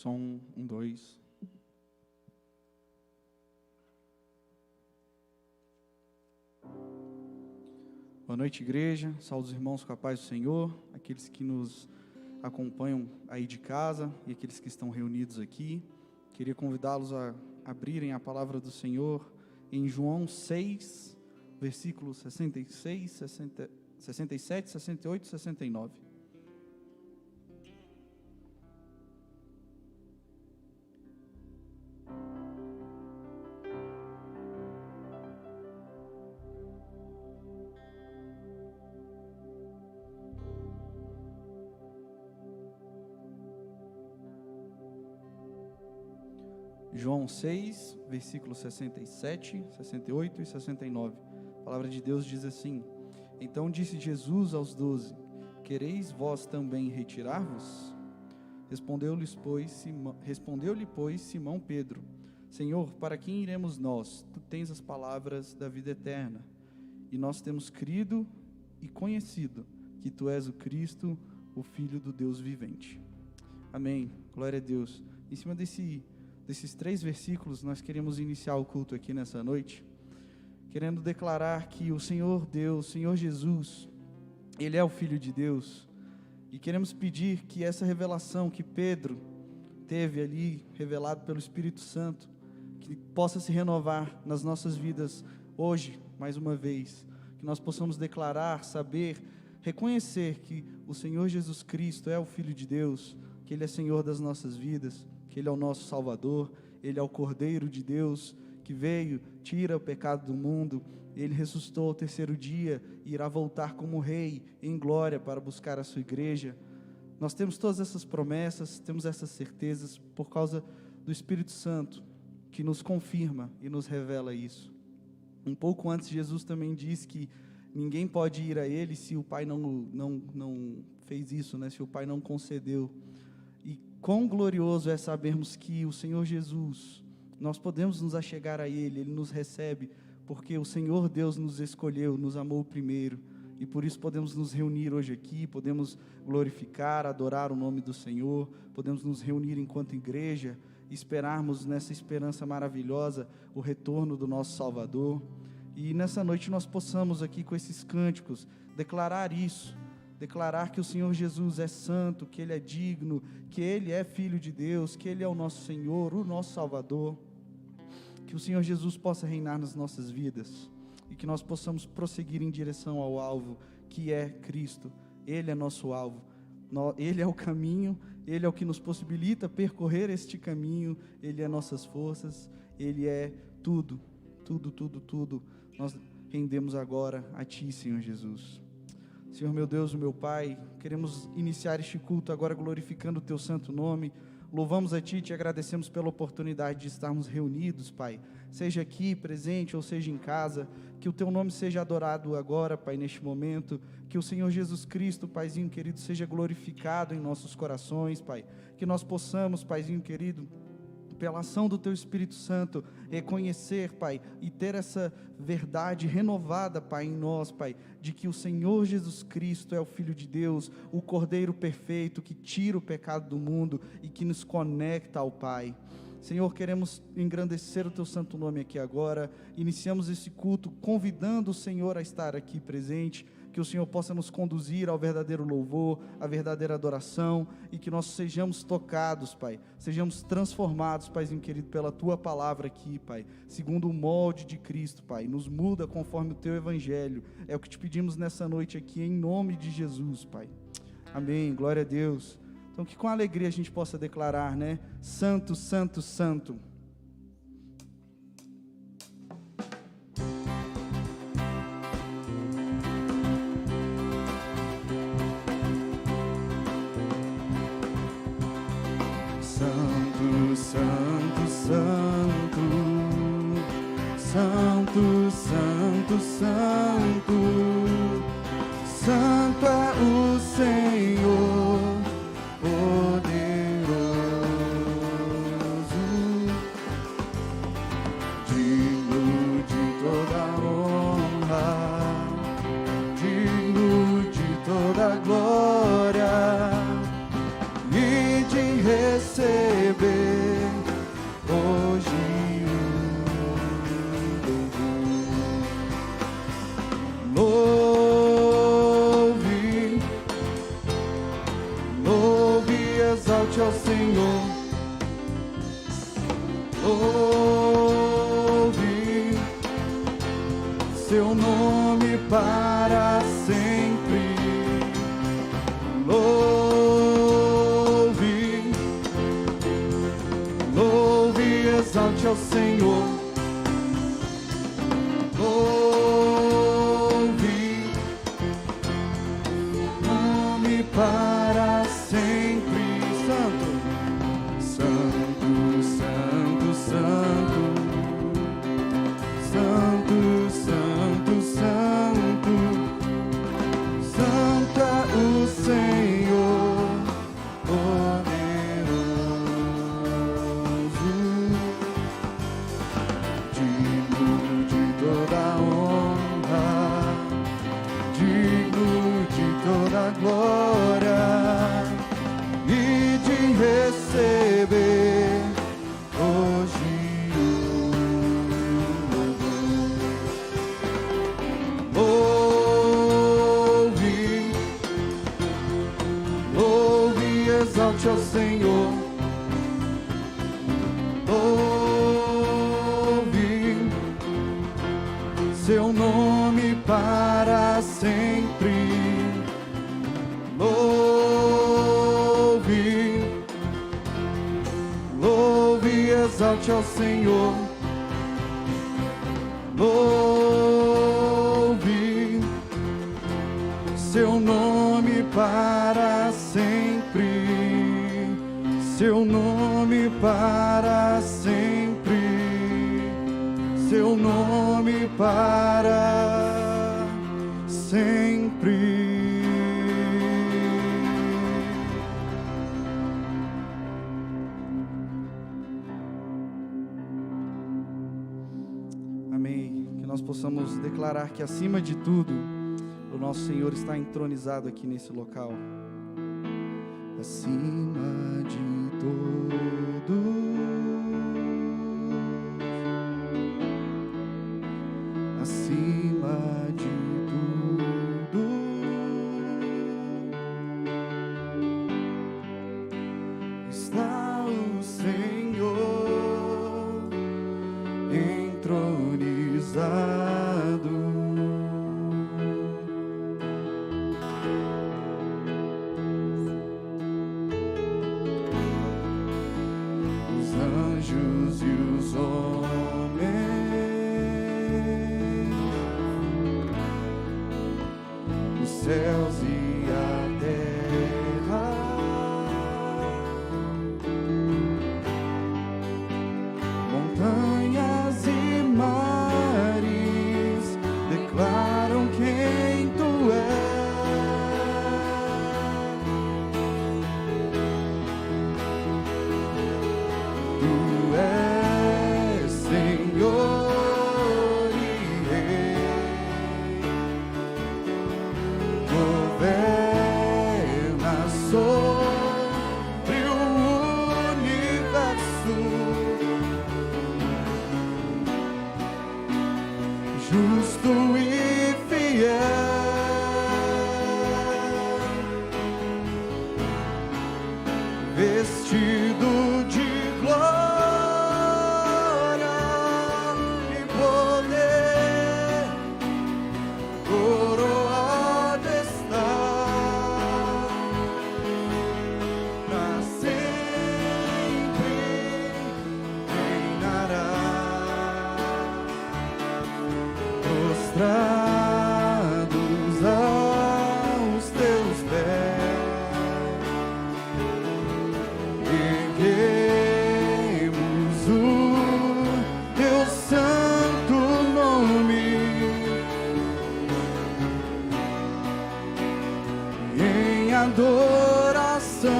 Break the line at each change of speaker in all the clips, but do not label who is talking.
Som, 1, 2. Boa noite, igreja. Saúde os irmãos com a paz do Senhor, aqueles que nos acompanham aí de casa e aqueles que estão reunidos aqui. Queria convidá-los a abrirem a palavra do Senhor em João 6, versículos 66, 67, 68 e 69. João 6, versículos 67, 68 e 69. A palavra de Deus diz assim: Então disse Jesus aos 12: Quereis vós também retirar-vos? Respondeu-lhe, pois, Simão Pedro: Senhor, para quem iremos nós? Tu tens as palavras da vida eterna. E nós temos crido e conhecido que Tu és o Cristo, o Filho do Deus vivente. Amém. Glória a Deus. Em cima desses 3 versículos, nós queremos iniciar o culto aqui nessa noite, querendo declarar que o Senhor Deus, o Senhor Jesus, Ele é o Filho de Deus, e queremos pedir que essa revelação que Pedro teve ali, revelado pelo Espírito Santo, que possa se renovar nas nossas vidas hoje, mais uma vez, que nós possamos declarar, saber, reconhecer que o Senhor Jesus Cristo é o Filho de Deus, que Ele é Senhor das nossas vidas, que Ele é o nosso Salvador, Ele é o Cordeiro de Deus, que veio, tira o pecado do mundo, Ele ressuscitou ao 3º dia, e irá voltar como Rei, em glória, para buscar a sua igreja. Nós temos todas essas promessas, temos essas certezas, por causa do Espírito Santo, que nos confirma e nos revela isso. Um pouco antes, Jesus também diz que ninguém pode ir a Ele se o Pai não fez isso, né? Se o Pai não concedeu. E quão glorioso é sabermos que o Senhor Jesus, nós podemos nos achegar a Ele, Ele nos recebe, porque o Senhor Deus nos escolheu, nos amou primeiro, e por isso podemos nos reunir hoje aqui, podemos glorificar, adorar o nome do Senhor, podemos nos reunir enquanto igreja, esperarmos nessa esperança maravilhosa o retorno do nosso Salvador, e nessa noite nós possamos aqui com esses cânticos declarar isso, declarar que o Senhor Jesus é santo, que Ele é digno, que Ele é Filho de Deus, que Ele é o nosso Senhor, o nosso Salvador, que o Senhor Jesus possa reinar nas nossas vidas, e que nós possamos prosseguir em direção ao alvo, que é Cristo. Ele é nosso alvo, Ele é o caminho, Ele é o que nos possibilita percorrer este caminho, Ele é nossas forças, Ele é tudo, tudo, tudo, tudo. Nós rendemos agora a Ti, Senhor Jesus. Senhor meu Deus, meu Pai, queremos iniciar este culto agora glorificando o Teu santo nome, louvamos a Ti e Te agradecemos pela oportunidade de estarmos reunidos, Pai, seja aqui presente ou seja em casa, que o Teu nome seja adorado agora, Pai, neste momento, que o Senhor Jesus Cristo, Paizinho querido, seja glorificado em nossos corações, Pai, que nós possamos, Paizinho querido, pela ação do Teu Espírito Santo, reconhecer, Pai, e ter essa verdade renovada, Pai, em nós, Pai, de que o Senhor Jesus Cristo é o Filho de Deus, o Cordeiro perfeito, que tira o pecado do mundo e que nos conecta ao Pai. Senhor, queremos engrandecer o Teu santo nome aqui agora, iniciamos esse culto convidando o Senhor a estar aqui presente, que o Senhor possa nos conduzir ao verdadeiro louvor, à verdadeira adoração, e que nós sejamos tocados, Pai, sejamos transformados, Paizinho querido, pela Tua palavra aqui, Pai, segundo o molde de Cristo, Pai, nos muda conforme o Teu Evangelho, é o que Te pedimos nessa noite aqui, em nome de Jesus, Pai, amém, glória a Deus. Então que com alegria a gente possa declarar, né, Santo, Santo, Santo. Santo, Santo, Santo, Santo, Santo, Santo, Santo é o Senhor, poderoso, digno de toda honra, digno de toda glória, e de receber exalte ao Senhor. Louve seu nome para sempre. Louve, louve, exalte ao Senhor. Louve, nome para sempre. Santo, santo, santo, santo, santo, santo, santo, santo é o Senhor poderoso, digno de toda honra, digno de toda glória e de receber hoje o louvor. Louve, exalte ao Senhor. Louve seu nome para sempre. Louve, louve, exalte ao Senhor. Louve seu nome para sempre. Seu nome para sempre. Seu nome para sempre. Amém. Que nós possamos declarar que acima de tudo, o nosso Senhor está entronizado aqui nesse local. Acima de tudo, acima de tudo, está o Senhor entronizado. Os anjos e os homens, os céus e a terra, montanhas e mares declaram quem tu és. Tu és Senhor e Rei, governa sobre o universo, justo e fiel, vestido de glória e poder, coroado está, pra sempre reinará, prostrados aos teus pés. Erguemos o teu santo nome em adoração.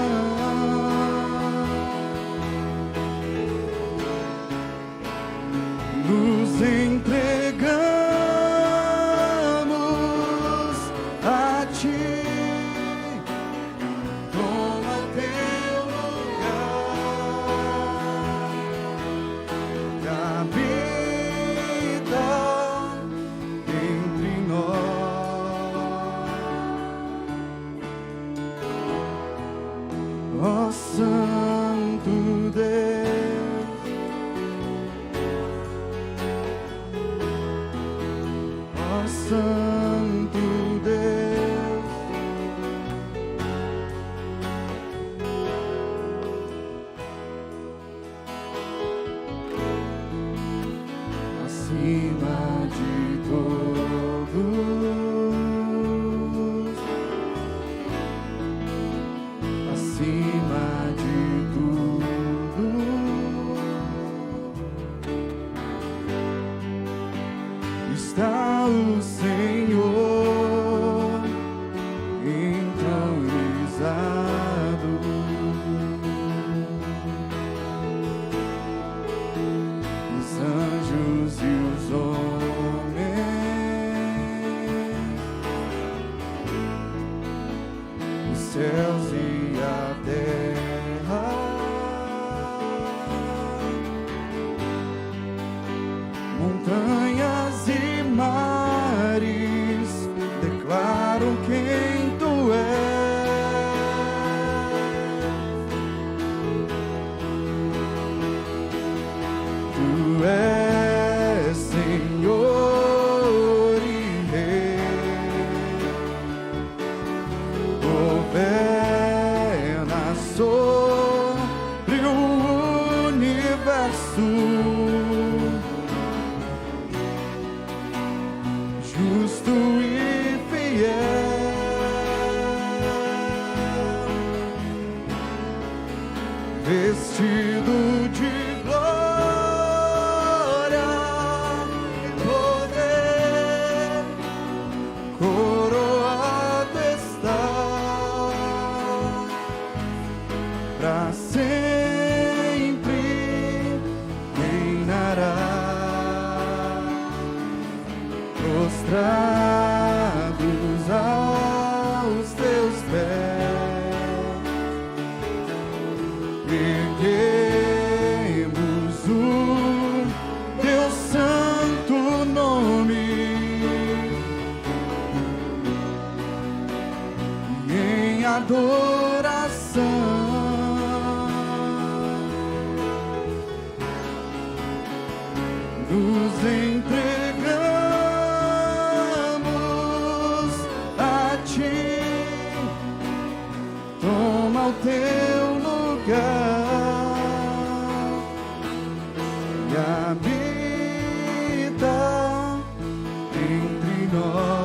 Nos entregamos a ti. Toma o teu lugar, que habita entre nós, ó Santo. de todos, acima de tudo, está o Senhor entronizado. Os anjos e os homens, os céus e a terra, montanhas e mares declaram quem tu és. Tu és Senhor e Rei, governa sobre o universo, justo e fiel, vestido de glória e poder, coroado está, pra sempre reinará. Prostrados aos teus pés, erguemos o teu santo nome e em adoração nos entregamos a ti. Toma o teu lugar e habita entre nós,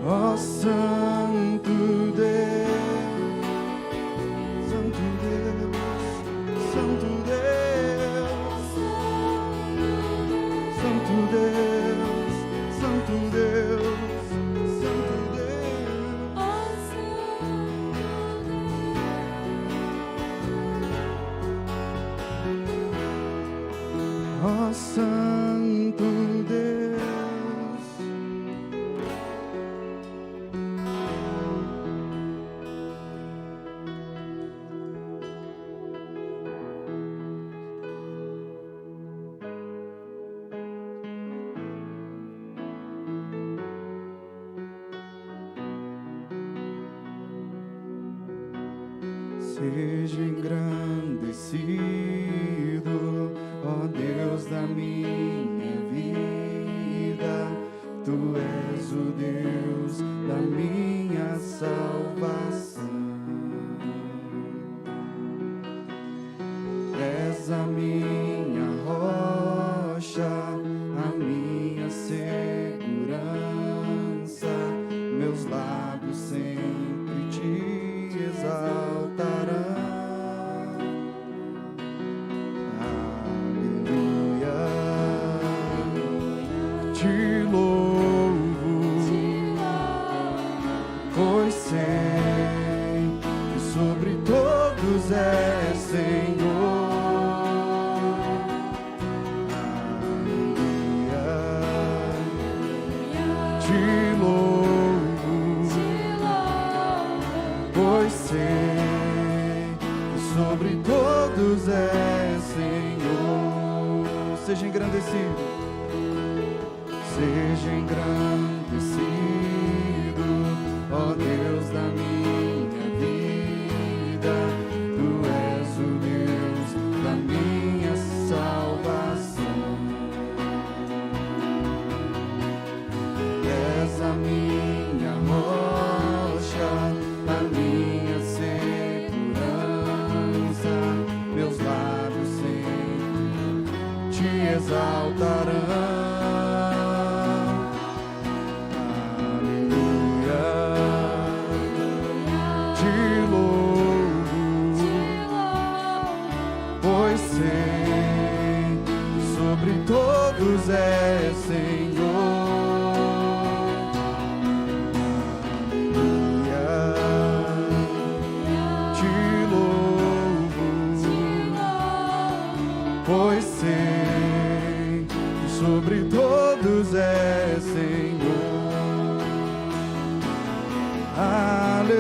ó Santo Deus, Santo Deus, Santo Deus, Santo Deus, Santo Deus, Santo Deus, ó Santo Deus. Seja engrandecido, ó Deus da minha vida. Tu és o Deus da minha salvação. És a minha rocha, a minha segurança. Meus lábios sempre te exaltarão. Aleluia, te louvo, pois sei que sobre todos és Senhor. Aleluia, te louvo, pois sei que sobre todos és Senhor. Seja engrandecido, seja engrandecido, ó Deus da minha vida. Tu és o Deus da minha salvação. És a minha rocha, a minha segurança. Meus lábios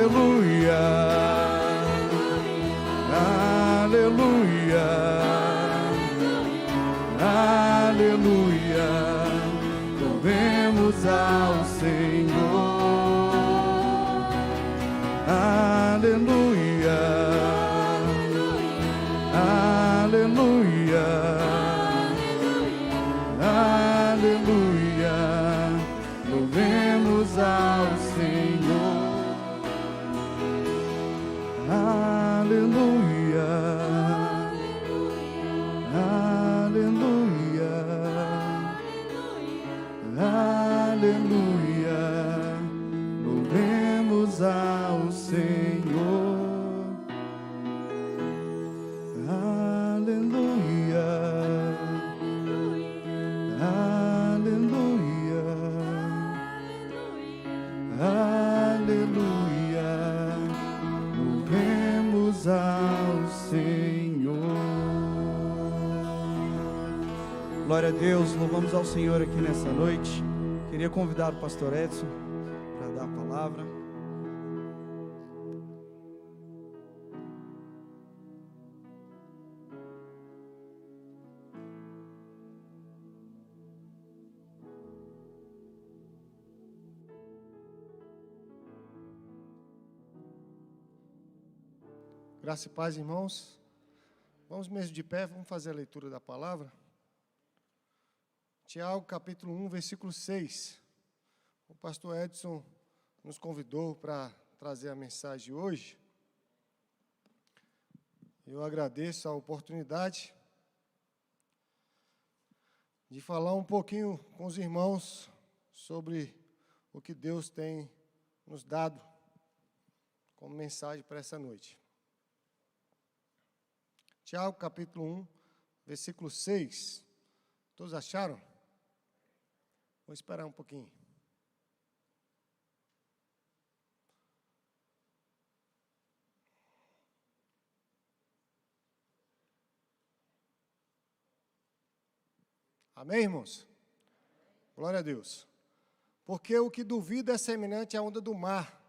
aleluia, aleluia, louvemos ao Senhor, aleluia, aleluia, aleluia, louvemos ao Senhor, aleluia, aleluia, aleluia, louvemos ao Senhor, aleluia, aleluia, aleluia, louvemos ao Senhor. Glória a Deus, louvamos ao Senhor aqui nessa noite. Queria convidar o pastor Edson para dar a palavra.
Graça e paz, irmãos. Vamos mesmo de pé, vamos fazer a leitura da palavra. Tiago, capítulo 1, versículo 6. O pastor Edson nos convidou para trazer a mensagem de hoje. Eu agradeço a oportunidade de falar um pouquinho com os irmãos sobre o que Deus tem nos dado como mensagem para essa noite. Tiago, capítulo 1, versículo 6. Todos acharam? Vou esperar um pouquinho. Amém, irmãos? Glória a Deus. Porque o que duvida é semelhante à onda do mar,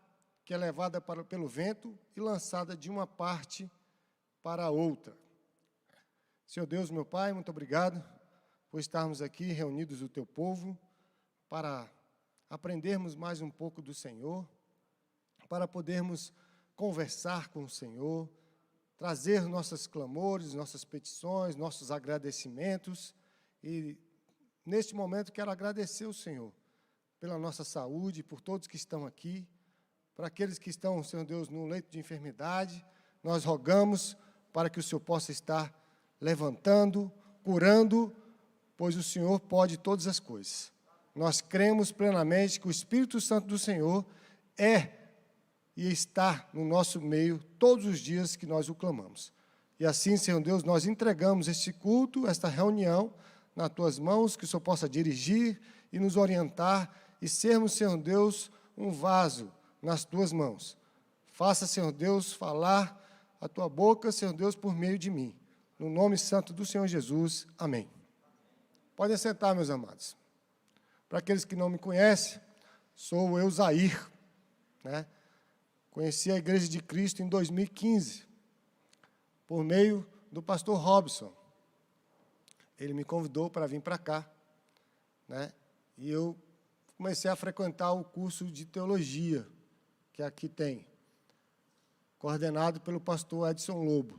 que é levada pelo vento e lançada de uma parte para a outra. Senhor Deus, meu Pai, muito obrigado por estarmos aqui reunidos o teu povo, para aprendermos mais um pouco do Senhor, para podermos conversar com o Senhor, trazer nossos clamores, nossas petições, nossos agradecimentos. E neste momento quero agradecer o Senhor pela nossa saúde, por todos que estão aqui, para aqueles que estão, Senhor Deus, no leito de enfermidade. Nós rogamos para que o Senhor possa estar levantando, curando, pois o Senhor pode todas as coisas. Nós cremos plenamente que o Espírito Santo do Senhor é e está no nosso meio todos os dias que nós o clamamos. E assim, Senhor Deus, nós entregamos este culto, esta reunião, nas tuas mãos, que o Senhor possa dirigir e nos orientar e sermos, Senhor Deus, um vaso nas tuas mãos. Faça, Senhor Deus, falar a tua boca, Senhor Deus, por meio de mim. No nome santo do Senhor Jesus. Amém. Podem sentar, meus amados. Para aqueles que não me conhecem, sou o Euzair, né? Conheci a Igreja de Cristo em 2015, por meio do pastor Robson. Ele me convidou para vir para cá, né? E eu comecei a frequentar o curso de teologia, que aqui tem, coordenado pelo pastor Edson Lobo.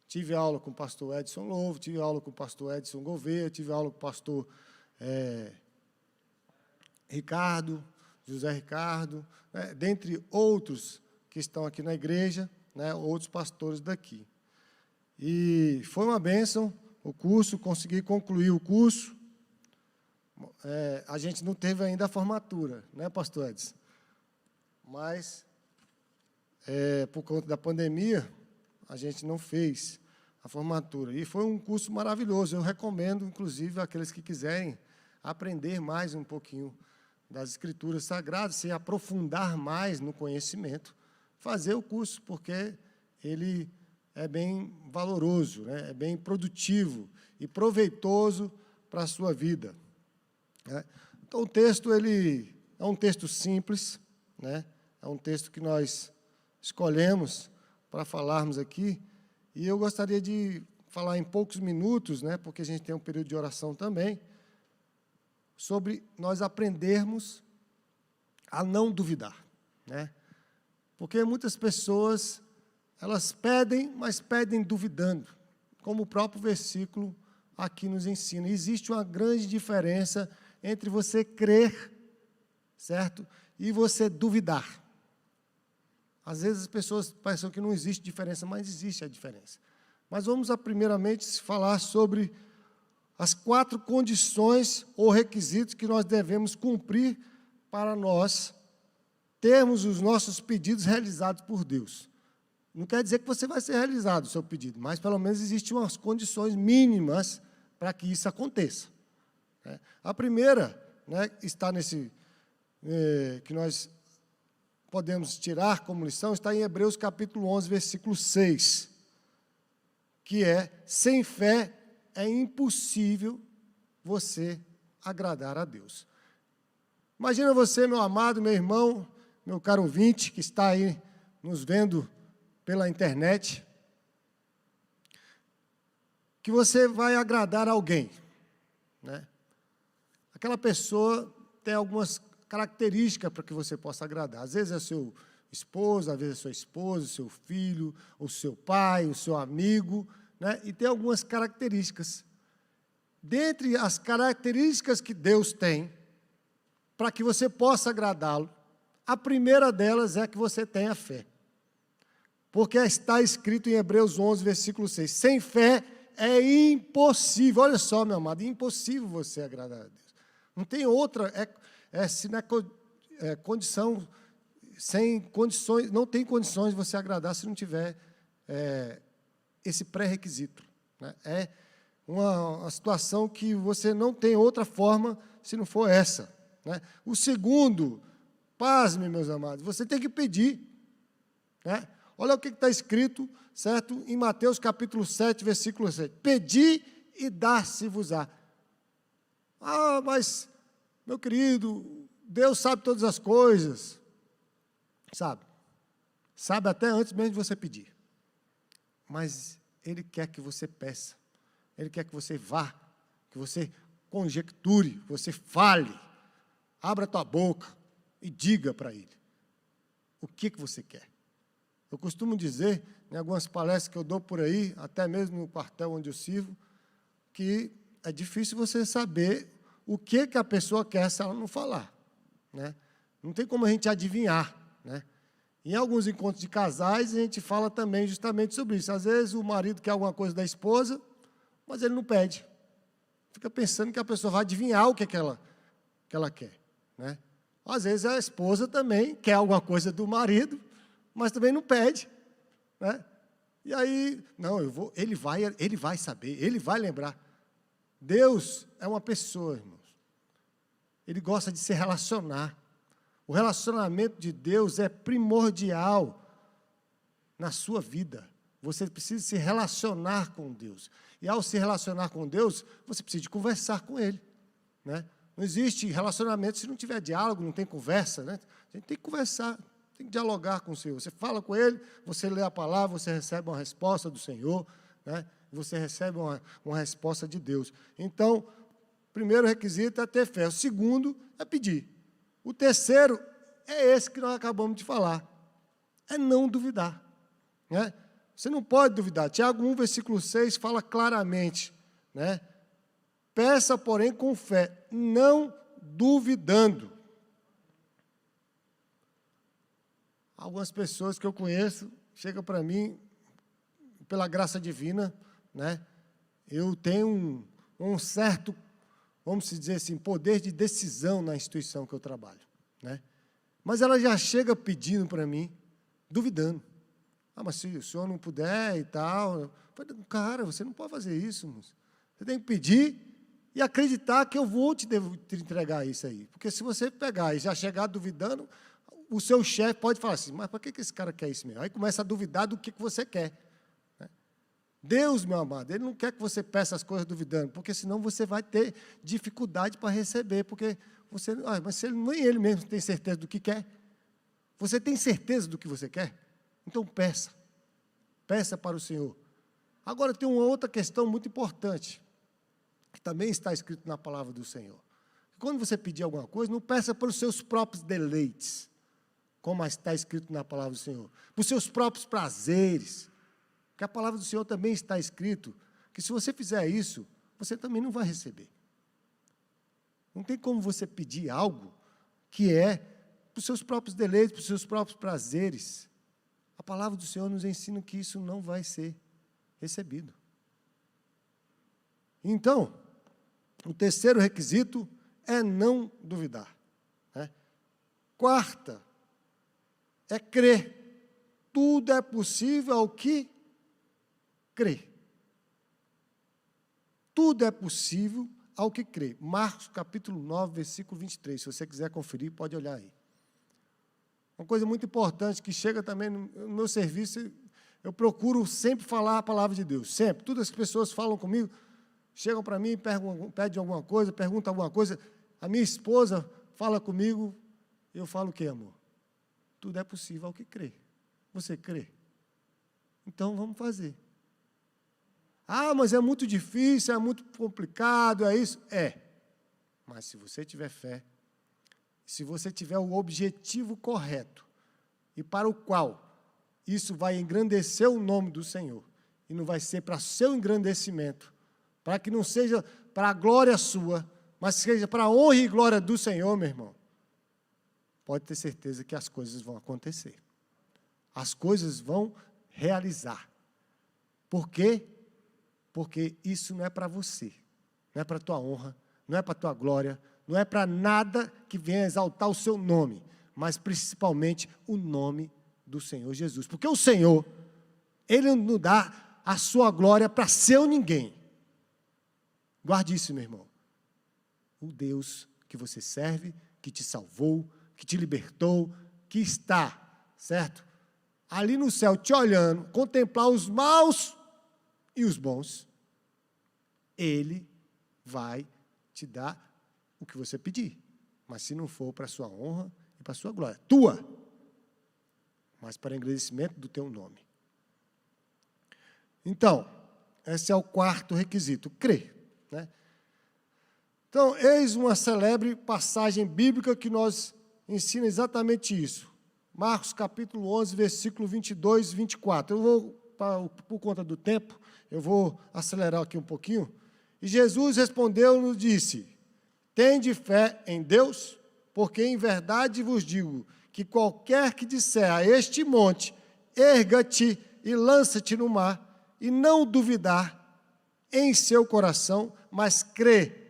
Tive aula com o pastor Edson Lobo, tive aula com o pastor Edson Gouveia, tive aula com o pastor José Ricardo, né, dentre outros que estão aqui na igreja, né, outros pastores daqui. E foi uma bênção o curso, consegui concluir o curso. A gente não teve ainda a formatura, né, pastor Edson? Mas, por conta da pandemia, a gente não fez a formatura. E foi um curso maravilhoso. Eu recomendo, inclusive, àqueles que quiserem aprender mais um pouquinho das Escrituras Sagradas, se aprofundar mais no conhecimento, fazer o curso, porque ele é bem valoroso, né? É bem produtivo e proveitoso para a sua vida, né? Então, o texto ele é um texto simples, né? É um texto que nós escolhemos para falarmos aqui, e eu gostaria de falar em poucos minutos, né, porque a gente tem um período de oração também, sobre nós aprendermos a não duvidar, né? Porque muitas pessoas, elas pedem, mas pedem duvidando, como o próprio versículo aqui nos ensina. Existe uma grande diferença entre você crer, certo? E você duvidar. Às vezes as pessoas pensam que não existe diferença, mas existe a diferença. Mas vamos, primeiramente, falar sobre as 4 condições ou requisitos que nós devemos cumprir para nós termos os nossos pedidos realizados por Deus. Não quer dizer que você vai ser realizado o seu pedido, mas pelo menos existem umas condições mínimas para que isso aconteça. A primeira, né, está nesse, que nós podemos tirar como lição, está em Hebreus capítulo 11, versículo 6, que é: sem fé é impossível você agradar a Deus. Imagina você, meu amado, meu irmão, meu caro ouvinte, que está aí nos vendo pela internet, que você vai agradar alguém, né? Aquela pessoa tem algumas características para que você possa agradar. Às vezes é seu esposo, às vezes é sua esposa, o seu filho, o seu pai, o seu amigo, né? E tem algumas características. Dentre as características que Deus tem para que você possa agradá-lo, a primeira delas é que você tenha fé. Porque está escrito em Hebreus 11, versículo 6, sem fé é impossível, olha só, meu amado, é impossível você agradar a Deus. Não tem outra, condição, sem condições, não tem condições de você agradar se não tiver esse pré-requisito, né? É uma situação que você não tem outra forma se não for essa, né? O segundo, pasme, meus amados, você tem que pedir, né? Olha o que está escrito, certo? Em Mateus capítulo 7, versículo 7. Pedi e dar-se-vos-á. Ah, mas, meu querido, Deus sabe todas as coisas. Sabe. Sabe até antes mesmo de você pedir. Mas Ele quer que você peça. Ele quer que você vá, que você conjecture, que você fale. Abra a tua boca e diga para Ele o que você quer. Eu costumo dizer, em algumas palestras que eu dou por aí, até mesmo no quartel onde eu sirvo, que é difícil você saber o que a pessoa quer se ela não falar, né? Não tem como a gente adivinhar, né? Em alguns encontros de casais, a gente fala também justamente sobre isso. Às vezes o marido quer alguma coisa da esposa, mas ele não pede. Fica pensando que a pessoa vai adivinhar o que ela quer, né? Às vezes a esposa também quer alguma coisa do marido, mas também não pede, né? E aí, não, ele vai saber, ele vai lembrar. Deus é uma pessoa, irmãos. Ele gosta de se relacionar. O relacionamento de Deus é primordial na sua vida. Você precisa se relacionar com Deus. E ao se relacionar com Deus, você precisa de conversar com Ele, né? Não existe relacionamento se não tiver diálogo, não tem conversa, né? A gente tem que conversar. Tem que dialogar com o Senhor. Você fala com Ele, você lê a palavra, você recebe uma resposta do Senhor, né? Você recebe uma resposta de Deus. Então, o primeiro requisito é ter fé. O segundo é pedir. O terceiro é esse que nós acabamos de falar. É não duvidar, né? Você não pode duvidar. Tiago 1, versículo 6, fala claramente, né? Peça, porém, com fé, não duvidando. Algumas pessoas que eu conheço chegam para mim, pela graça divina, né? Eu tenho um certo, vamos dizer assim, poder de decisão na instituição que eu trabalho, né? Mas ela já chega pedindo para mim, duvidando. Ah, mas se o senhor não puder e tal... Eu falei, cara, você não pode fazer isso, moço. Você tem que pedir e acreditar que eu vou te entregar isso aí. Porque se você pegar e já chegar duvidando... O seu chefe pode falar assim, mas para que esse cara quer isso mesmo? Aí começa a duvidar do que você quer, né? Deus, meu amado, Ele não quer que você peça as coisas duvidando, porque senão você vai ter dificuldade para receber, porque você, mas nem Ele mesmo tem certeza do que quer. Você tem certeza do que você quer? Então peça. Peça para o Senhor. Agora tem uma outra questão muito importante, que também está escrito na palavra do Senhor. Quando você pedir alguma coisa, não peça para os seus próprios deleites, como está escrito na palavra do Senhor, para os seus próprios prazeres. Porque a palavra do Senhor também está escrito que se você fizer isso, você também não vai receber. Não tem como você pedir algo que é para os seus próprios deleites, para os seus próprios prazeres. A palavra do Senhor nos ensina que isso não vai ser recebido. Então, o terceiro requisito é não duvidar. Né? Quarta, é crer. Tudo é possível ao que crê. Tudo é possível ao que crê. Marcos capítulo 9, versículo 23. Se você quiser conferir, pode olhar aí. Uma coisa muito importante que chega também no meu serviço, eu procuro sempre falar a palavra de Deus. Sempre. Todas as pessoas falam comigo, chegam para mim, pedem alguma coisa, perguntam alguma coisa. A minha esposa fala comigo, eu falo o quê, amor? Tudo é possível ao que crê. Você crê? Então, vamos fazer. Ah, mas é muito difícil, é muito complicado, é isso? É. Mas se você tiver fé, se você tiver o objetivo correto, e para o qual isso vai engrandecer o nome do Senhor, e não vai ser para seu engrandecimento, para que não seja para a glória sua, mas seja para a honra e glória do Senhor, meu irmão, pode ter certeza que as coisas vão acontecer. As coisas vão realizar. Por quê? Porque isso não é para você, não é para a tua honra, não é para a tua glória, não é para nada que venha exaltar o seu nome, mas principalmente o nome do Senhor Jesus. Porque o Senhor, Ele não dá a sua glória para seu ninguém. Guarde isso, meu irmão. O Deus que você serve, que te salvou, que te libertou, que está, certo? Ali no céu te olhando, contemplar os maus e os bons, Ele vai te dar o que você pedir. Mas se não for para a sua honra e para a sua glória, tua, mas para engrandecimento do teu nome. Então, esse é o quarto requisito, crer. Né? Então, eis uma celebre passagem bíblica que nos ensina exatamente isso. Marcos capítulo 11, versículo 22 e 24. Eu vou, por conta do tempo, eu vou acelerar aqui um pouquinho. E Jesus respondeu e disse: tende fé em Deus, porque em verdade vos digo que qualquer que disser a este monte, erga-te e lança-te no mar, e não duvidar em seu coração, mas crê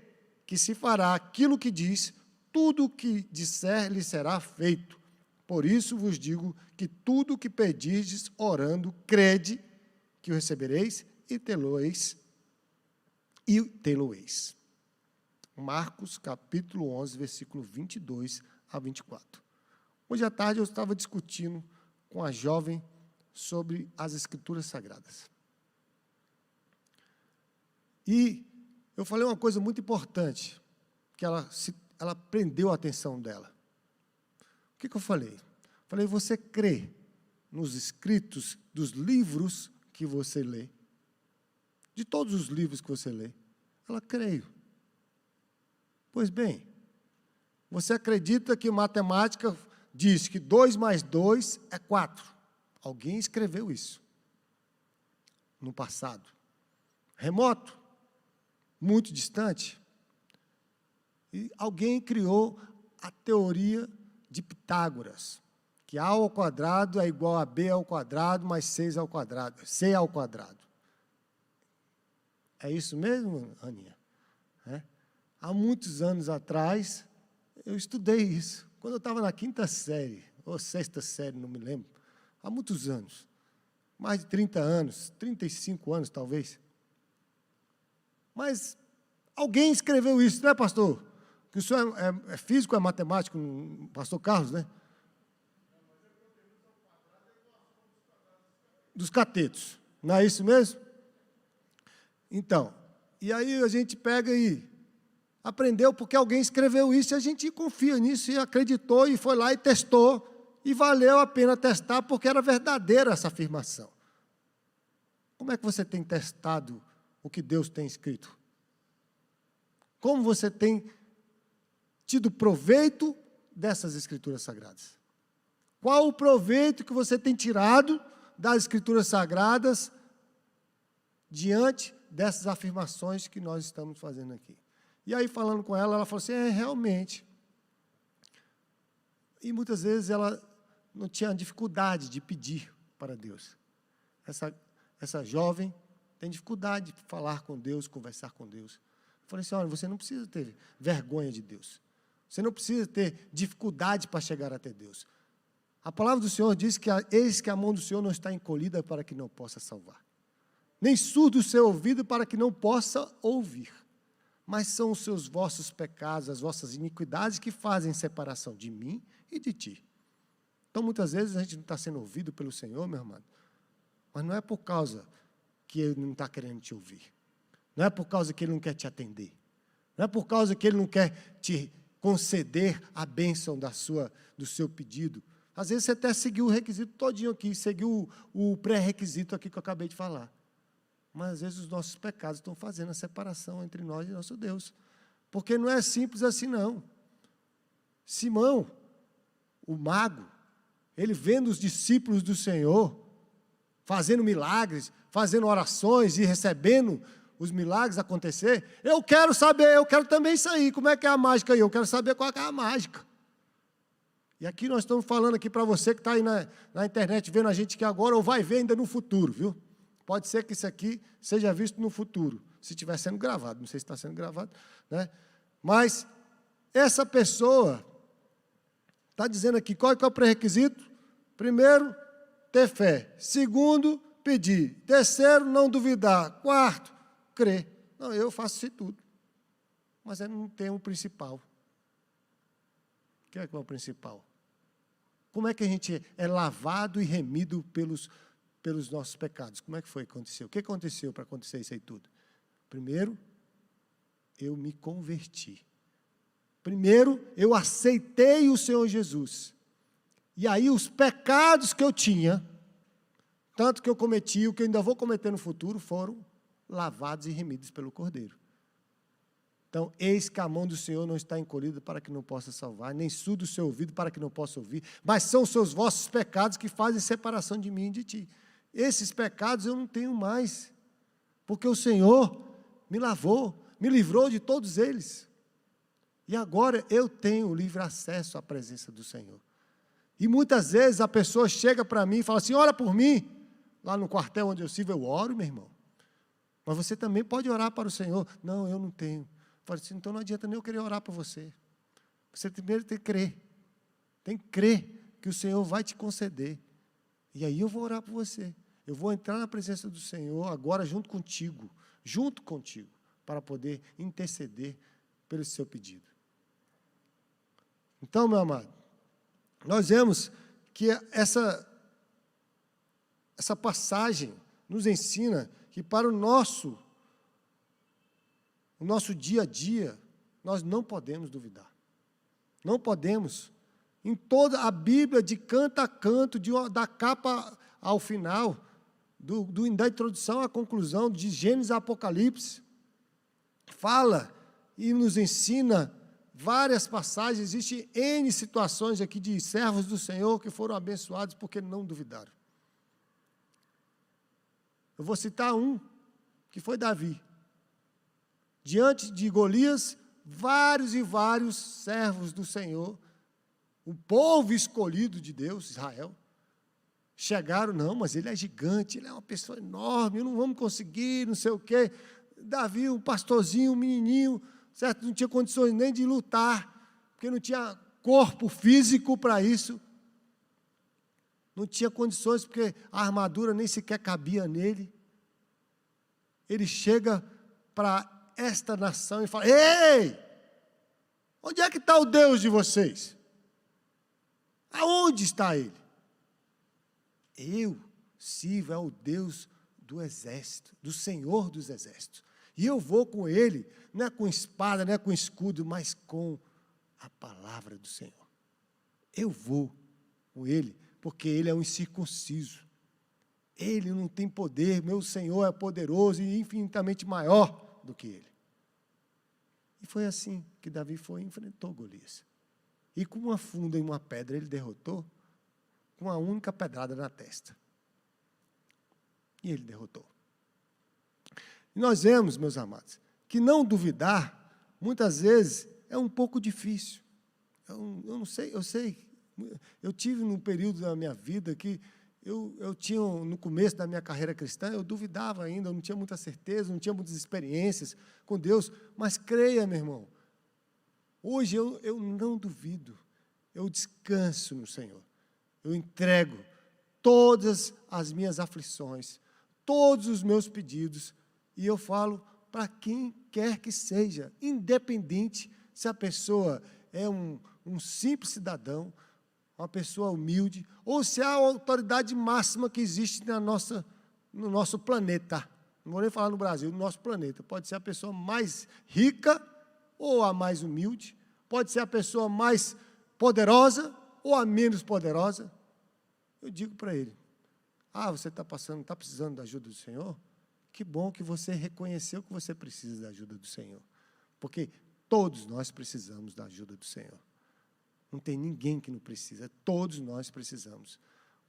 que se fará aquilo que diz, tudo o que disser lhe será feito. Por isso vos digo que tudo o que pedirdes orando, crede que o recebereis e tê-lo-eis. Marcos, capítulo 11, versículo 22 a 24. Hoje à tarde eu estava discutindo com a jovem sobre as Escrituras Sagradas. E eu falei uma coisa muito importante, que ela prendeu a atenção dela. O que eu falei? Falei, você crê nos escritos dos livros que você lê? De todos os livros que você lê? Ela, creio. Pois bem, você acredita que matemática diz que 2 mais 2 é 4. Alguém escreveu isso no passado. Remoto, muito distante. E alguém criou a teoria de Pitágoras, que A ao quadrado é igual a B ao quadrado mais 6 ao quadrado, C ao quadrado. É isso mesmo, Aninha? É? Há muitos anos atrás, eu estudei isso. Quando eu estava na 5ª série, ou 6ª série, não me lembro. Há muitos anos. Mais de 30 anos, 35 anos talvez. Mas alguém escreveu isso, não é, pastor? Que o senhor é físico, é matemático, pastor Carlos, né? Dos catetos. Não é isso mesmo? Então, e aí a gente pega e aprendeu porque alguém escreveu isso, e a gente confia nisso, e acreditou, e foi lá e testou, e valeu a pena testar, porque era verdadeira essa afirmação. Como é que você tem testado o que Deus tem escrito? Como você tem tido proveito dessas Escrituras Sagradas? Qual o proveito que você tem tirado das Escrituras Sagradas diante dessas afirmações que nós estamos fazendo aqui? E aí, falando com ela, ela falou assim, realmente. E muitas vezes ela não tinha dificuldade de pedir para Deus. Essa jovem tem dificuldade de falar com Deus, conversar com Deus. Eu falei assim, olha, você não precisa ter vergonha de Deus. Você não precisa ter dificuldade para chegar até Deus. A palavra do Senhor diz que eis que a mão do Senhor não está encolhida para que não possa salvar. Nem surdo o seu ouvido para que não possa ouvir. Mas são os seus vossos pecados, as vossas iniquidades que fazem separação de mim e de ti. Então, muitas vezes, a gente não está sendo ouvido pelo Senhor, meu irmão, mas não é por causa que Ele não está querendo te ouvir. Não é por causa que Ele não quer te atender. Não é por causa que Ele não quer te conceder a bênção do seu pedido. Às vezes, você até seguiu o requisito todinho aqui, seguiu o pré-requisito aqui que eu acabei de falar. Mas, às vezes, os nossos pecados estão fazendo a separação entre nós e nosso Deus. Porque não é simples assim, não. Simão, o mago, ele vendo os discípulos do Senhor fazendo milagres, fazendo orações e recebendo os milagres acontecer, eu quero saber, eu quero também isso aí, como é que é a mágica aí? Eu quero saber qual é a mágica. E aqui nós estamos falando aqui para você que está aí na internet vendo a gente aqui agora, ou vai ver ainda no futuro, viu? Pode ser que isso aqui seja visto no futuro, se estiver sendo gravado, não sei se está sendo gravado, né? Mas essa pessoa está dizendo aqui, qual é o pré-requisito? Primeiro, ter fé. Segundo, pedir. Terceiro, não duvidar. Quarto, crer. Não, eu faço isso tudo. Mas eu não tenho o principal. O que é o principal? Como é que a gente é lavado e remido pelos nossos pecados? Como é que foi que aconteceu? O que aconteceu para acontecer isso aí tudo? Primeiro, eu me converti. Primeiro, eu aceitei o Senhor Jesus. E aí os pecados que eu tinha, tanto que eu cometi, o que eu ainda vou cometer no futuro, foram lavados e remidos pelo Cordeiro. Então, eis que a mão do Senhor não está encolhida para que não possa salvar, nem surdo o seu ouvido para que não possa ouvir, mas são os seus vossos pecados que fazem separação de mim e de ti. Esses pecados eu não tenho mais, porque o Senhor me lavou, me livrou de todos eles. E agora eu tenho livre acesso à presença do Senhor. E muitas vezes a pessoa chega para mim e fala assim, ora por mim. Lá no quartel onde eu sirvo, eu oro, meu irmão. Mas você também pode orar para o Senhor. Não, eu não tenho. Eu falo assim, então não adianta nem eu querer orar por você. Você primeiro tem que crer. Tem que crer que o Senhor vai te conceder. E aí eu vou orar por você. Eu vou entrar na presença do Senhor agora junto contigo, para poder interceder pelo seu pedido. Então, meu amado, nós vemos que essa passagem nos ensina que para o nosso dia a dia, nós não podemos duvidar. Não podemos. Em toda a Bíblia, de canto a canto, da capa ao final, da introdução à conclusão, de Gênesis a Apocalipse, fala e nos ensina várias passagens, existem N situações aqui de servos do Senhor que foram abençoados porque não duvidaram. Eu vou citar um, que foi Davi. Diante de Golias, vários e vários servos do Senhor, o povo escolhido de Deus, Israel, chegaram, não, mas ele é gigante, ele é uma pessoa enorme, não vamos conseguir, não sei o quê. Davi, um pastorzinho, um menininho, certo? Não tinha condições nem de lutar, porque não tinha corpo físico para isso. Não tinha condições, porque a armadura nem sequer cabia nele. Ele chega para esta nação e fala, ei, onde é que está o Deus de vocês? Aonde está ele? Eu sirvo ao Deus do exército, do Senhor dos exércitos. E eu vou com ele, não é com espada, não é com escudo, mas com a palavra do Senhor. Eu vou. com ele, porque ele é um incircunciso. Ele não tem poder, meu Senhor é poderoso e infinitamente maior do que ele. E foi assim que Davi foi e enfrentou Golias. E com uma funda e uma pedra ele derrotou, com uma única pedrada na testa. E ele derrotou. E nós vemos, meus amados, que não duvidar, muitas vezes, é um pouco difícil. Eu não sei, eu tive num período da minha vida que eu tinha, no começo da minha carreira cristã, eu duvidava ainda, eu não tinha muita certeza, não tinha muitas experiências com Deus, mas creia, meu irmão, hoje eu não duvido, eu descanso no Senhor, eu entrego todas as minhas aflições, todos os meus pedidos, e eu falo para quem quer que seja, independente se a pessoa é um simples cidadão, uma pessoa humilde, ou se é a autoridade máxima que existe no nosso planeta. Não vou nem falar no Brasil, no nosso planeta. Pode ser a pessoa mais rica ou a mais humilde, pode ser a pessoa mais poderosa ou a menos poderosa. Eu digo para ele, você está precisando da ajuda do Senhor? Que bom que você reconheceu que você precisa da ajuda do Senhor, porque todos nós precisamos da ajuda do Senhor. Não tem ninguém que não precisa, todos nós precisamos.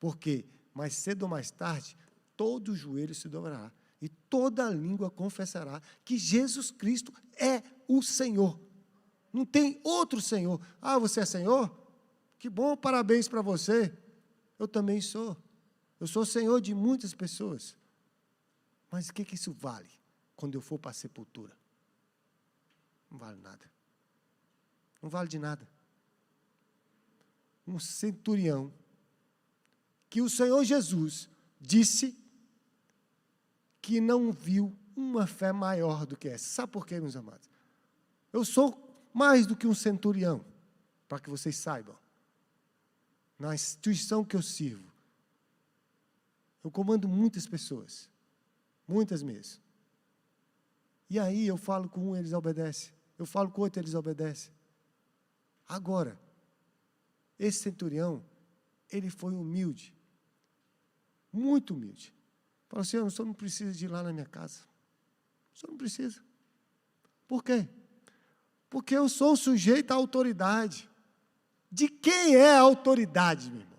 Porque, mais cedo ou mais tarde, todo joelho se dobrará e toda língua confessará que Jesus Cristo é o Senhor. Não tem outro Senhor. Você é Senhor? Que bom, parabéns para você. Eu também sou. Eu sou Senhor de muitas pessoas. Mas o que isso vale quando eu for para a sepultura? Não vale nada. Não vale de nada. Um centurião, que o Senhor Jesus disse que não viu uma fé maior do que essa. Sabe por quê, meus amados? Eu sou mais do que um centurião, para que vocês saibam. Na instituição que eu sirvo, eu comando muitas pessoas, muitas mesmo. E aí eu falo com um, eles obedecem. Eu falo com outro, eles obedecem. Agora, esse centurião, ele foi humilde, muito humilde. Falou assim, o senhor não precisa de ir lá na minha casa. O senhor não precisa. Por quê? Porque eu sou sujeito à autoridade. De quem é a autoridade, meu irmão?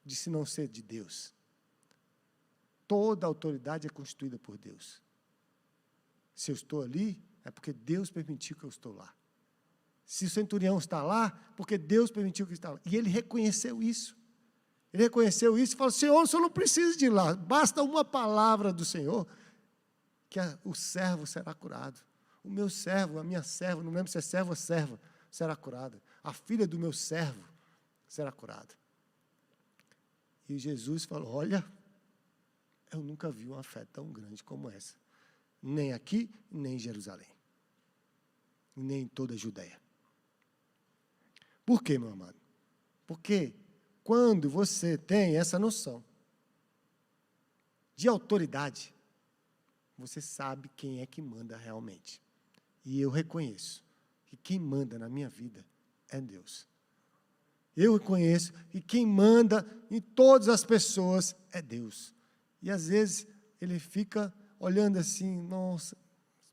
De se não ser de Deus. Toda autoridade é constituída por Deus. Se eu estou ali, é porque Deus permitiu que eu estou lá. Se o centurião está lá, porque Deus permitiu que está lá. E ele reconheceu isso. Ele reconheceu isso e falou, Senhor, o senhor não precisa de ir lá. Basta uma palavra do Senhor, que o servo será curado. O meu servo, a minha serva, não lembro se é servo ou serva, será curada. A filha do meu servo será curada. E Jesus falou, olha, eu nunca vi uma fé tão grande como essa. Nem aqui, nem em Jerusalém. Nem em toda a Judeia. Por quê, meu amado? Porque quando você tem essa noção de autoridade, você sabe quem é que manda realmente. E eu reconheço que quem manda na minha vida é Deus. Eu reconheço que quem manda em todas as pessoas é Deus. E às vezes ele fica olhando assim, nossa,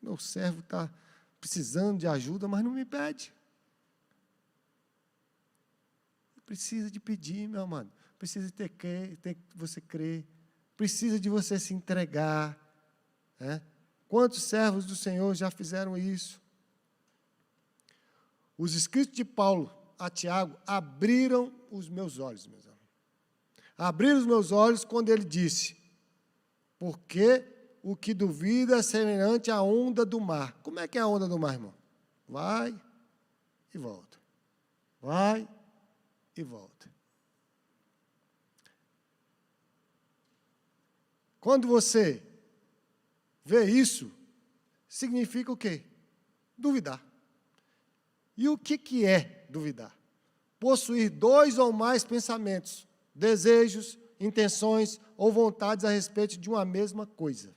meu servo está precisando de ajuda, mas não me pede. Precisa de pedir, meu amado. Precisa de você crer. Precisa de você se entregar. Quantos servos do Senhor já fizeram isso? Os escritos de Paulo a Tiago abriram os meus olhos, meus amigos. Abriram os meus olhos quando ele disse, porque o que duvida é semelhante à onda do mar. Como é que é a onda do mar, irmão? Vai e volta. Vai e volta. Quando você vê isso, significa o quê? Duvidar. E o que é duvidar? Possuir dois ou mais pensamentos, desejos, intenções ou vontades a respeito de uma mesma coisa.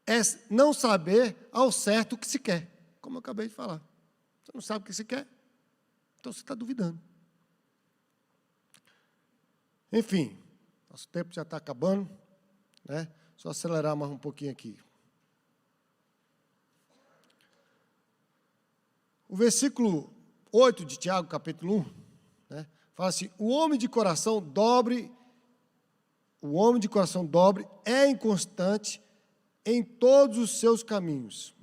É não saber ao certo o que se quer, como eu acabei de falar. Você não sabe o que se quer, então você está duvidando. Enfim, nosso tempo já está acabando, né? Só acelerar mais um pouquinho aqui. O versículo 8 de Tiago, capítulo 1, né, fala assim: o homem de coração dobre é inconstante em todos os seus caminhos.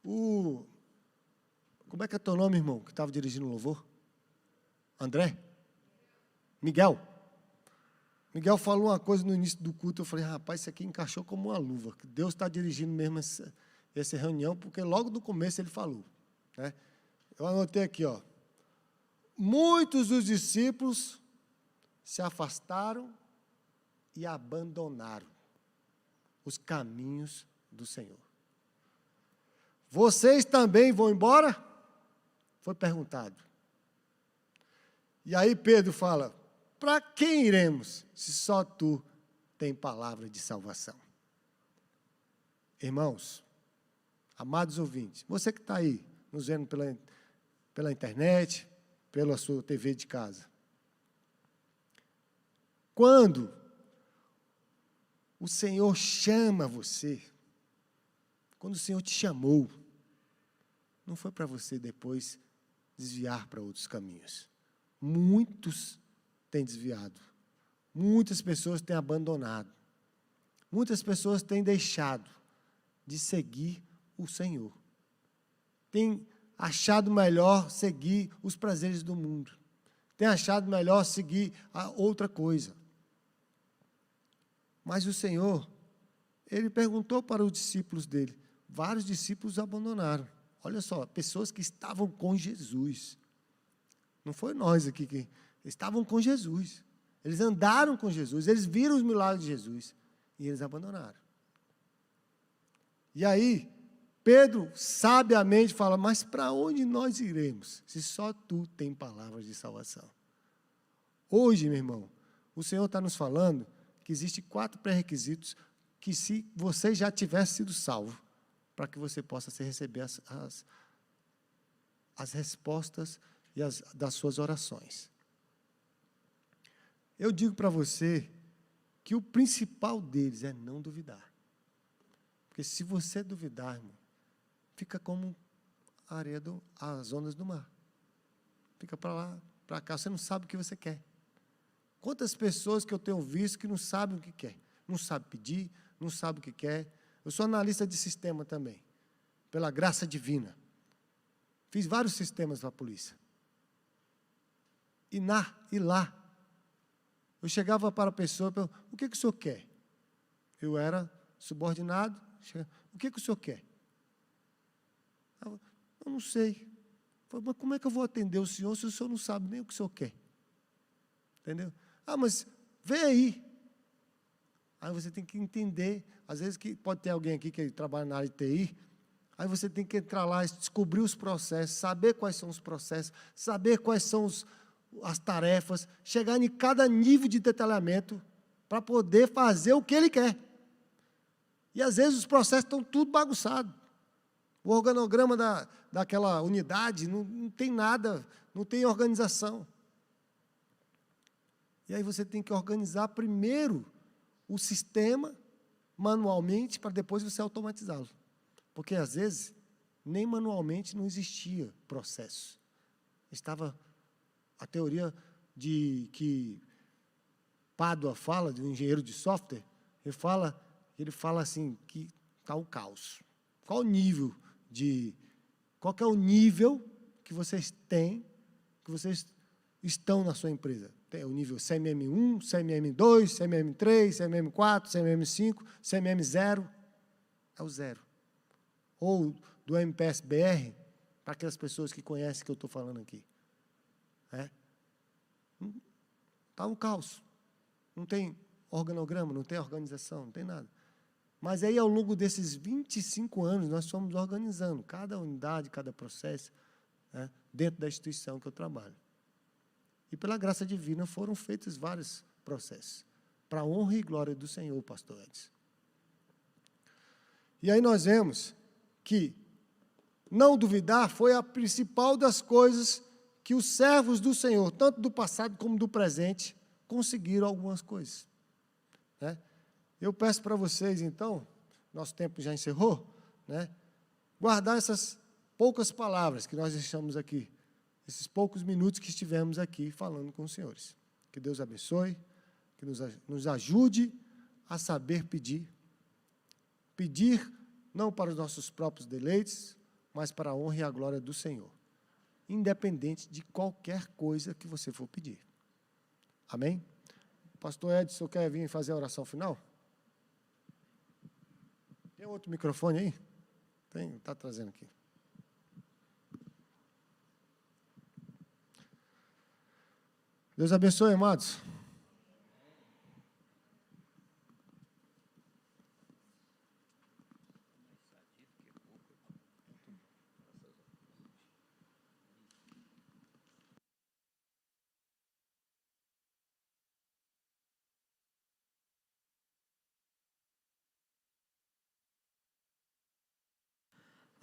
Como é que é teu nome, irmão, que estava dirigindo o louvor? André? Miguel? Miguel falou uma coisa no início do culto, eu falei, rapaz, isso aqui encaixou como uma luva. Deus está dirigindo mesmo essa reunião, porque logo no começo ele falou, né? Eu anotei aqui, ó. Muitos dos discípulos se afastaram e abandonaram os caminhos do Senhor. Vocês também vão embora? Foi perguntado. E aí Pedro fala, para quem iremos, se só tu tem palavra de salvação? Irmãos, amados ouvintes, você que está aí, nos vendo pela internet, pela sua TV de casa. Quando o Senhor chama você, quando o Senhor te chamou, não foi para você depois desviar para outros caminhos. Muitos têm desviado, muitas pessoas têm abandonado, muitas pessoas têm deixado de seguir o Senhor. Tem achado melhor seguir os prazeres do mundo. Tem achado melhor seguir a outra coisa. Mas o Senhor, Ele perguntou para os discípulos dele. Vários discípulos abandonaram. Olha só, pessoas que estavam com Jesus. Não foi nós aqui que estavam com Jesus. Eles andaram com Jesus, eles viram os milagres de Jesus e eles abandonaram. E aí, Pedro sabiamente fala, mas para onde nós iremos, se só tu tem palavras de salvação? Hoje, meu irmão, o Senhor está nos falando que existem 4 pré-requisitos que se você já tivesse sido salvo, para que você possa receber as respostas das suas orações. Eu digo para você que o principal deles é não duvidar. Porque se você duvidar, irmão, fica como a areia as ondas do mar. Fica para lá, para cá, você não sabe o que você quer. Quantas pessoas que eu tenho visto que não sabem o que quer, não sabem pedir, não sabem o que quer. Eu sou analista de sistema também, pela graça divina. Fiz vários sistemas para a polícia. E lá, eu chegava para a pessoa e perguntava, o que o senhor quer? Eu era subordinado, o que o senhor quer? Eu não sei. Falei, mas como é que eu vou atender o senhor se o senhor não sabe nem o que o senhor quer? Entendeu? Mas vem aí. Aí você tem que entender, às vezes que pode ter alguém aqui que trabalha na área de TI, aí você tem que entrar lá, descobrir os processos, saber quais são os processos, saber quais são as tarefas, chegar em cada nível de detalhamento para poder fazer o que ele quer. E às vezes os processos estão tudo bagunçados. O organograma daquela unidade não tem nada, não tem organização. E aí você tem que organizar primeiro o sistema manualmente para depois você automatizá-lo. Porque às vezes nem manualmente não existia processo. Estava a teoria de que Pádua fala, de um engenheiro de software, ele fala assim, que está o caos. Qual é o nível que vocês têm, que vocês estão na sua empresa? Tem o nível CMM1, CMM2, CMM3, CMM4, CMM5, CMM0, é o 0. Ou do MPS-BR, para aquelas pessoas que conhecem o que eu estou falando aqui. Está um caos. Não tem organograma, não tem organização, não tem nada. Mas aí, ao longo desses 25 anos, nós fomos organizando cada unidade, cada processo, dentro da instituição que eu trabalho. E, pela graça divina, foram feitos vários processos, para a honra e glória do Senhor, pastor Edson. E aí nós vemos que não duvidar foi a principal das coisas que os servos do Senhor, tanto do passado como do presente, conseguiram algumas coisas, né? Eu peço para vocês, então, nosso tempo já encerrou, né? Guardar essas poucas palavras que nós deixamos aqui, esses poucos minutos que estivemos aqui falando com os senhores. Que Deus abençoe, que nos ajude a saber pedir. Pedir não para os nossos próprios deleites, mas para a honra e a glória do Senhor, independente de qualquer coisa que você for pedir. Amém? Pastor Edson, quer vir fazer a oração final? Tem outro microfone aí? Tem, está trazendo aqui. Deus abençoe, amados.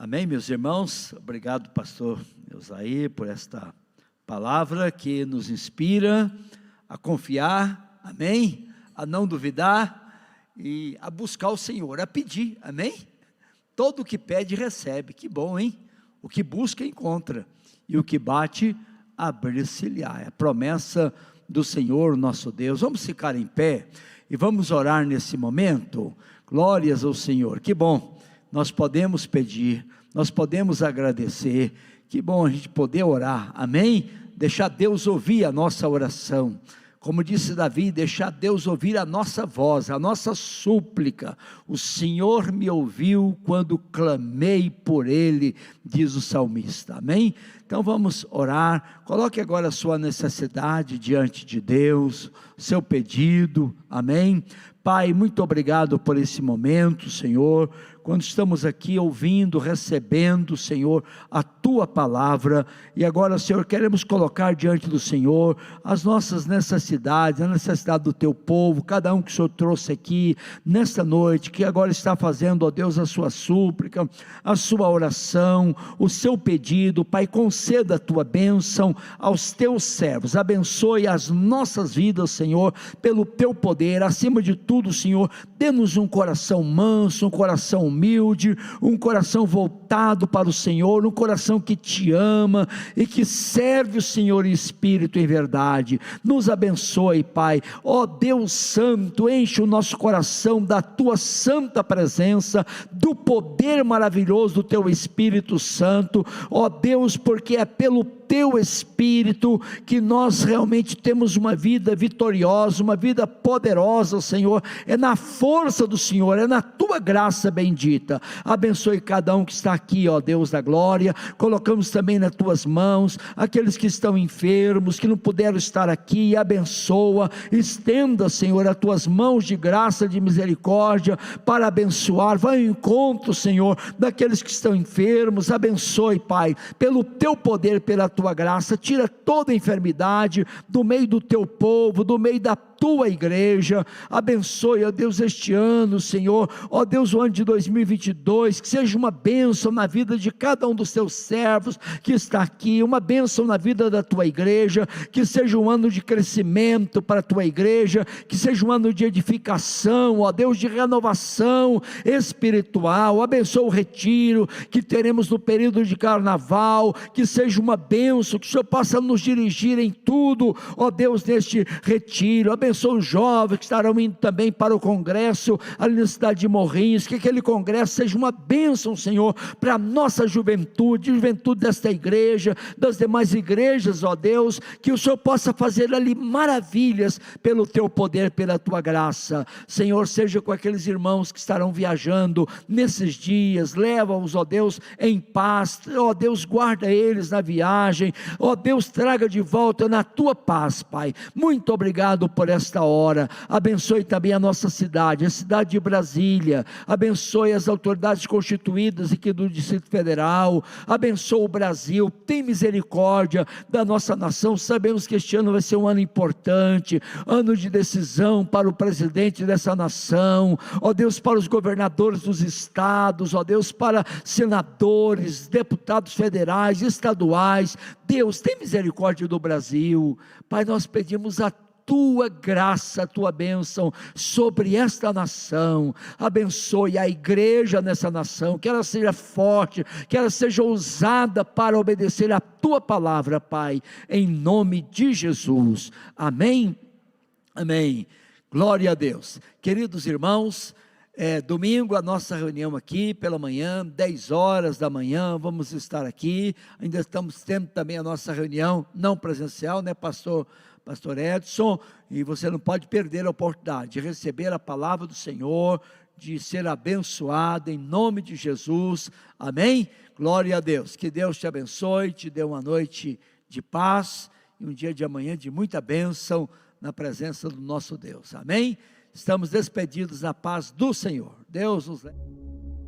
Amém, meus irmãos? Obrigado, pastor Eusaí, por esta palavra que nos inspira a confiar, amém? A não duvidar e a buscar o Senhor, a pedir, amém? Todo o que pede, recebe. Que bom, hein? O que busca, encontra. E o que bate, abrir-se-lhe-á. É a promessa do Senhor, nosso Deus. Vamos ficar em pé e vamos orar nesse momento. Glórias ao Senhor. Que bom. Nós podemos pedir, nós podemos agradecer, que bom a gente poder orar, amém? Deixar Deus ouvir a nossa oração, como disse Davi, deixar Deus ouvir a nossa voz, a nossa súplica. O Senhor me ouviu quando clamei por Ele, diz o salmista, amém? Então vamos orar, coloque agora a sua necessidade diante de Deus, seu pedido, amém? Pai, muito obrigado por esse momento, Senhor, quando estamos aqui ouvindo, recebendo, Senhor, a Tua palavra, e agora, Senhor, queremos colocar diante do Senhor as nossas necessidades, a necessidade do Teu povo, cada um que o Senhor trouxe aqui, nesta noite, que agora está fazendo, ó Deus, a sua súplica, a sua oração, o seu pedido. Pai, conceda a Tua bênção aos Teus servos, abençoe as nossas vidas, Senhor, pelo Teu poder, acima de tudo, Senhor, dê-nos um coração manso, um coração humilde, um coração voltado para o Senhor, um coração que Te ama e que serve o Senhor em espírito e em verdade. Nos abençoe, Pai, ó Deus Santo, enche o nosso coração da Tua santa presença, do poder maravilhoso do Teu Espírito Santo, ó Deus, porque é pelo Teu Espírito que nós realmente temos uma vida vitoriosa, uma vida poderosa, Senhor, é na força do Senhor, é na Tua graça bendita. Abençoe cada um que está aqui, ó Deus da glória, colocamos também nas Tuas mãos, aqueles que estão enfermos, que não puderam estar aqui, abençoa, estenda, Senhor, as Tuas mãos de graça, de misericórdia, para abençoar, vai ao encontro, Senhor, daqueles que estão enfermos, abençoe, Pai, pelo Teu poder, pela Tua graça, tira toda enfermidade do meio do Teu povo, do meio da Tua igreja, abençoe, ó Deus, este ano, Senhor, ó Deus, o ano de 2022, que seja uma bênção na vida de cada um dos Teus servos que está aqui, uma bênção na vida da Tua igreja, que seja um ano de crescimento para a Tua igreja, que seja um ano de edificação, ó Deus, de renovação espiritual. Abençoe o retiro que teremos no período de carnaval, que seja uma bênção, que o Senhor possa nos dirigir em tudo, ó Deus, neste retiro. Abençoe os jovens que estarão indo também para o congresso ali na cidade de Morrinhos, que aquele congresso seja uma bênção, Senhor, para a nossa juventude desta igreja, das demais igrejas, ó Deus, que o Senhor possa fazer ali maravilhas pelo Teu poder, pela Tua graça. Senhor, seja com aqueles irmãos que estarão viajando nesses dias, leva-os, ó Deus, em paz, ó Deus, guarda eles na viagem, ó Deus, traga de volta na Tua paz, Pai. Muito obrigado por essa nesta hora. Abençoe também a nossa cidade, a cidade de Brasília. Abençoe as autoridades constituídas aqui do Distrito Federal. Abençoe o Brasil. Tem misericórdia da nossa nação. Sabemos que este ano vai ser um ano importante, ano de decisão para o presidente dessa nação, ó Deus, para os governadores dos estados, ó Deus, para senadores, deputados federais, estaduais. Deus, tem misericórdia do Brasil. Pai, nós pedimos a tua graça, a tua bênção sobre esta nação. Abençoe a igreja nessa nação, que ela seja forte, que ela seja ousada para obedecer a tua palavra, Pai, em nome de Jesus. Amém, amém. Glória a Deus. Queridos irmãos, domingo a nossa reunião aqui pela manhã, 10 horas da manhã, vamos estar aqui. Ainda estamos tendo também a nossa reunião não presencial, né, pastor Edson, e você não pode perder a oportunidade de receber a palavra do Senhor, de ser abençoado em nome de Jesus. Amém? Glória a Deus. Que Deus te abençoe, te dê uma noite de paz e um dia de amanhã de muita bênção na presença do nosso Deus. Amém? Estamos despedidos na paz do Senhor. Deus nos leve.